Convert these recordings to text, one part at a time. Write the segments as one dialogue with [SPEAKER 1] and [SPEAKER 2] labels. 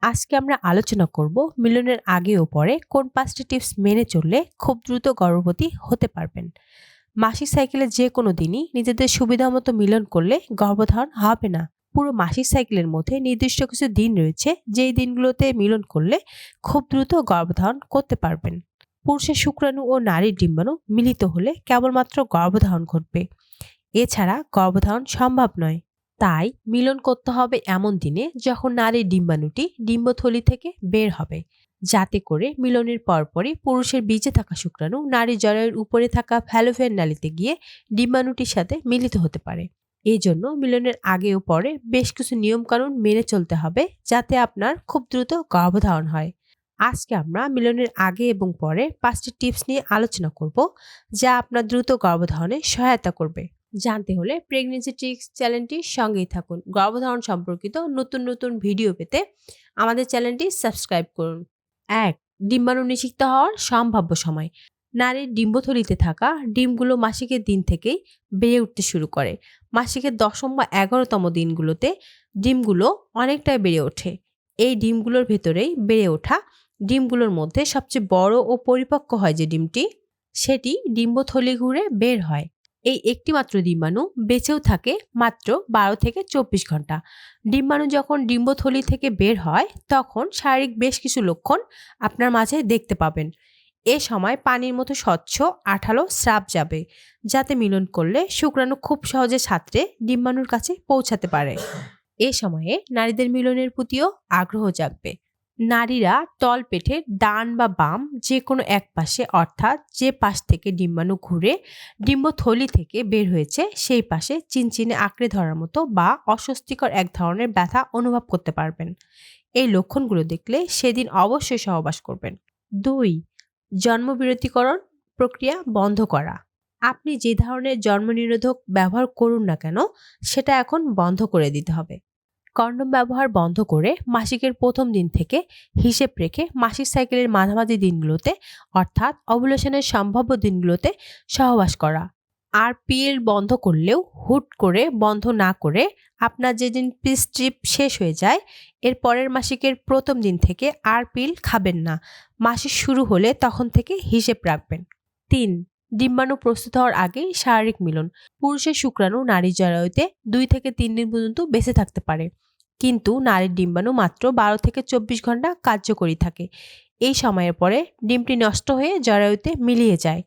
[SPEAKER 1] আজকে আমরা আলোচনা করব মিলনের আগে ও পরে কোন 5টি টিপস মেনে চললে খুব দ্রুত গর্ভবতী হতে পারবেন। মাসিক সাইকেলের যে কোনো দিনই নিজেদের সুবিধা মতো মিলন করলে গর্ভধারণ হবে না। পুরো মাসিক সাইকেলের মধ্যে নির্দিষ্ট কিছু দিন রয়েছে যেই দিনগুলোতে মিলন করলে খুব দ্রুত গর্ভধারণ করতে পারবেন। পুরুষের শুক্রাণু ও নারীর ডিম্বাণু মিলিত হলে কেবলমাত্র গর্ভধারণ ঘটবে, এছাড়া গর্ভধারণ সম্ভব নয়। তাই মিলন করতে হবে এমন দিনে যখন নারীর ডিম্বাণুটি ডিম্বথলি থেকে বের হবে, যাতে করে মিলনের পরপরই পুরুষের বীজে থাকা শুক্রাণু নারীর জরায়ুর উপরে থাকা ফ্যালোপিয়ান নালীতে গিয়ে ডিম্বাণুটির সাথে মিলিত হতে পারে। এই জন্য মিলনের আগে ও পরে বেশ কিছু নিয়মকানুন মেনে চলতে হবে, যাতে আপনার খুব দ্রুত গর্ভধারণ হয়। আজকে আমরা মিলনের আগে এবং পরে 5টি টিপস নিয়ে আলোচনা করব, যা আপনার দ্রুত গর্ভধারণে সহায়তা করবে। জানতে হলে প্রেগন্যান্সি ট্রিক্স চ্যানেলটির সঙ্গেই থাকুন। গর্ভধারণ সম্পর্কিত নতুন নতুন ভিডিও পেতে আমাদের চ্যানেলটি সাবস্ক্রাইব করুন। 1. ডিম্বাণু নিষিক্ত হওয়ার সম্ভাব্য সময়। নারীর ডিম্বথলিতে থাকা ডিমগুলো মাসিকের দিন থেকেই বেড়ে উঠতে শুরু করে। মাসিকের 10ম বা 11তম দিনগুলোতে ডিমগুলো অনেকটাই বেড়ে ওঠে। এই ডিমগুলোর ভেতরেই বেড়ে ওঠা ডিমগুলোর মধ্যে সবচেয়ে বড় ও পরিপক্ক হয় যে ডিমটি, সেটি ডিম্বথলি ঘুরে বের হয়। এই একটি মাত্র ডিম্বাণু বেঁচেও থাকে মাত্র 12 থেকে 24 ঘন্টা। ডিম্বাণু যখন ডিম্বথলি থেকে বের হয় তখন শারীরিক বেশ কিছু লক্ষণ আপনার মাঝে দেখতে পাবেন। এ সময় পানির মতো স্বচ্ছ আঠালো স্রাব যাবে, যাতে মিলন করলে শুক্রাণু খুব সহজে ছাত্রে ডিম্বাণুর কাছে পৌঁছাতে পারে। এ সময়ে নারীদের মিলনের প্রতিও আগ্রহ জাগবে। নারীরা তল পেটের ডান বা বাম যে কোনো এক পাশে, অর্থাৎ যে পাশ থেকে ডিম্বাণু ঘুরে ডিম্বথলি থেকে বের হয়েছে সেই পাশে চিনচিনে আঁকড়ে ধরার মতো বা অস্বস্তিকর এক ধরনের ব্যথা অনুভব করতে পারবেন। এই লক্ষণগুলো দেখলে সেদিন অবশ্যই সহবাস করবেন। 2. জন্মবিরতিকরণ প্রক্রিয়া বন্ধ করা। আপনি যে ধরনের জন্মনিরোধক ব্যবহার করুন না কেন, সেটা এখন বন্ধ করে দিতে হবে। কন্ডোম ব্যবহার বন্ধ করে মাসিকের প্রথম দিন থেকে হিসেব রেখে মাসিক সাইকেলের মাঝামাঝি দিনগুলোতে, অর্থাৎ ওভুলেশনের সম্ভাব্য দিনগুলোতে সহবাস করা। আর পিল বন্ধ করলেও হুট করে বন্ধ না করে আপনার যেদিন পিল স্ট্রিপ শেষ হয়ে যায় এর পরের মাসিকের প্রথম দিন থেকে আর পিল খাবেন না। মাসিক শুরু হলে তখন থেকে হিসেব রাখবেন। 3. ডিম্বাণু প্রস্তুত হওয়ার আগেই শারীরিক মিলন। পুরুষের শুক্রাণু নারীর জরায়ুতে 2 থেকে 3 দিন পর্যন্ত বেঁচে থাকতে পারে, কিন্তু নারীর ডিম্বাণু মাত্র 12 থেকে 24 ঘন্টা কার্যকরী থাকে। এই সময়ের পরে ডিমটি নষ্ট হয়ে জরায়ুতে মিলিয়ে যায়।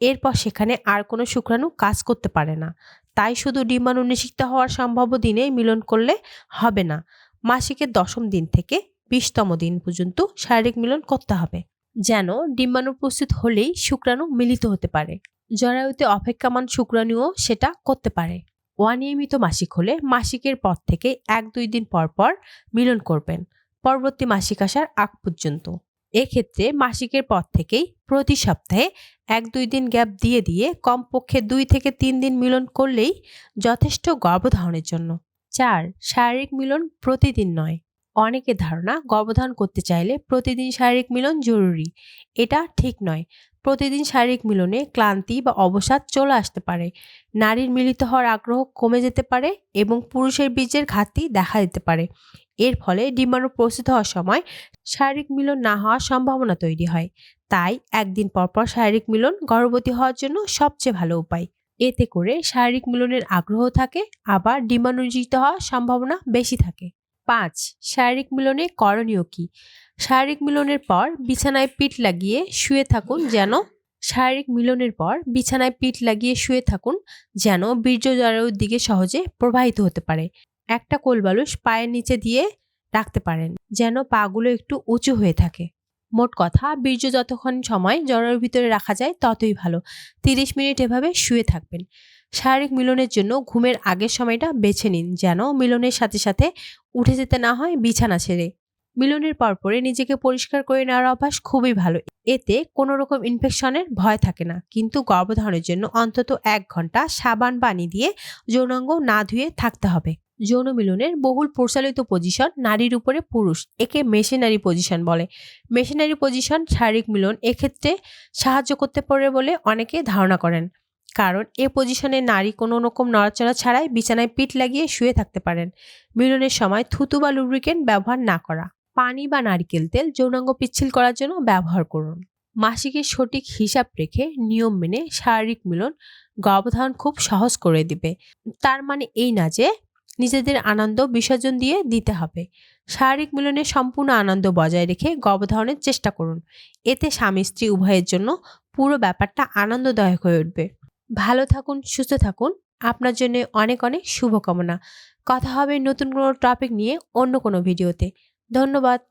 [SPEAKER 1] এরপর সেখানে আর কোনো শুক্রাণু কাজ করতে পারে না। তাই শুধু ডিম্বাণু নিষিক্ত হওয়ার সম্ভাব্য দিনে মিলন করলে হবে না। মাসিকের 10ম দিন থেকে 20তম দিন পর্যন্ত শারীরিক মিলন করতে হবে, যেন ডিম্বাণু প্রস্তুত হলেই শুক্রাণু মিলিত হতে পারে। জরায়ুতে অপেক্ষমান শুক্রাণুও সেটা করতে পারে। অনিয়মিত মাসিক হলে মাসিকের পর থেকে 1-2 দিন পর পর মিলন করবেন, পরবর্তী মাসিক আসার আগ পর্যন্ত। এক্ষেত্রে মাসিকের পর থেকেই প্রতি সপ্তাহে 1-2 দিন গ্যাপ দিয়ে দিয়ে কমপক্ষে 2 থেকে 3 দিন মিলন করলেই যথেষ্ট গর্ভধারণের জন্য। 4. শারীরিক মিলন প্রতিদিন নয়। অনেকের ধারণা গর্ভধারণ করতে চাইলে প্রতিদিন শারীরিক মিলন জরুরি। এটা ঠিক নয়। প্রতিদিন শারীরিক মিলনে ক্লান্তি বা অবসাদ চলে আসতে পারে, নারীর মিলিত হওয়ার আগ্রহ কমে যেতে পারে এবং পুরুষের বীজের ঘাটতি দেখা দিতে পারে। এর ফলে ডিম্বাণু প্রস্তুত হওয়ার সময় শারীরিক মিলন না হওয়ার সম্ভাবনা তৈরি হয়। তাই একদিন পরপর শারীরিক মিলন গর্ভবতী হওয়ার জন্য সবচেয়ে ভালো উপায়। এতে করে শারীরিক মিলনের আগ্রহ থাকে, আবার ডিম্বাণু নিষিক্ত হওয়ার সম্ভাবনা বেশি থাকে। 5. শারীরিক মিলনে করণীয় কি? শারীরিক মিলনের পর বিছানায় পিঠ লাগিয়ে শুয়ে থাকুন যেন বীর্য জরায়ুর দিকে সহজে প্রবাহিত হতে পারে। একটা কোলবালিশ পায়ের নিচে দিয়ে রাখতে পারেন, যেন পাগুলো একটু উঁচু হয়ে থাকে। মোট কথা, বীর্য যতক্ষণ সময় জরায়ুর ভিতরে রাখা যায় ততই ভালো। 30 মিনিট এভাবে শুয়ে থাকবেন। শারীরিক মিলনের জন্য ঘুমের আগের সময়টা বেছে নিন, যেন মিলনের সাথে সাথে উঠে যেতে না হয় বিছানা ছেড়ে। মিলনের পরপরে নিজেকে পরিষ্কার করে নেওয়ার অভ্যাস খুবই ভালো। এতে কোনো রকম ইনফেকশনের ভয় থাকে না। কিন্তু গর্ভধারণের জন্য অন্তত 1 ঘন্টা সাবান পানি দিয়ে যৌনাঙ্গ না ধুয়ে থাকতে হবে। যৌন মিলনের বহুল প্রচলিত পজিশন নারীর উপরে পুরুষ, একে মেশিনারি পজিশন বলে। মেশিনারি পজিশন শারীরিক মিলন এক্ষেত্রে সাহায্য করতে পারে বলে অনেকে ধারণা করেন, কারণ এ পজিশনে নারী কোনো রকম নড়াচড়া ছাড়াই বিছানায় পিঠ লাগিয়ে শুয়ে থাকতে পারেন। মিলনের সময় থুতু বা লুব্রিকেন্ট ব্যবহার না করা। পানি বা নারকেল তেল যৌনাঙ্গ পিচ্ছিল করার জন্য ব্যবহার করুন। মাসিকের সঠিক হিসাব রেখে নিয়ম মেনে শারীরিক মিলন গর্ভধারণ খুব সহজ করে দিবে। তার মানে এই না যে নিজেদের আনন্দ বিসর্জন দিয়ে দিতে হবে। শারীরিক মিলনের সম্পূর্ণ আনন্দ বজায় রেখে গর্ভধারণের চেষ্টা করুন। এতে স্বামী স্ত্রী উভয়ের জন্য পুরো ব্যাপারটা আনন্দদায়ক হয়ে উঠবে। ভালো থাকুন, সুস্থ থাকুন। আপনার জন্য অনেক অনেক শুভকামনা। কথা হবে নতুন কোনো টপিক নিয়ে অন্য কোনো ভিডিওতে। ধন্যবাদ।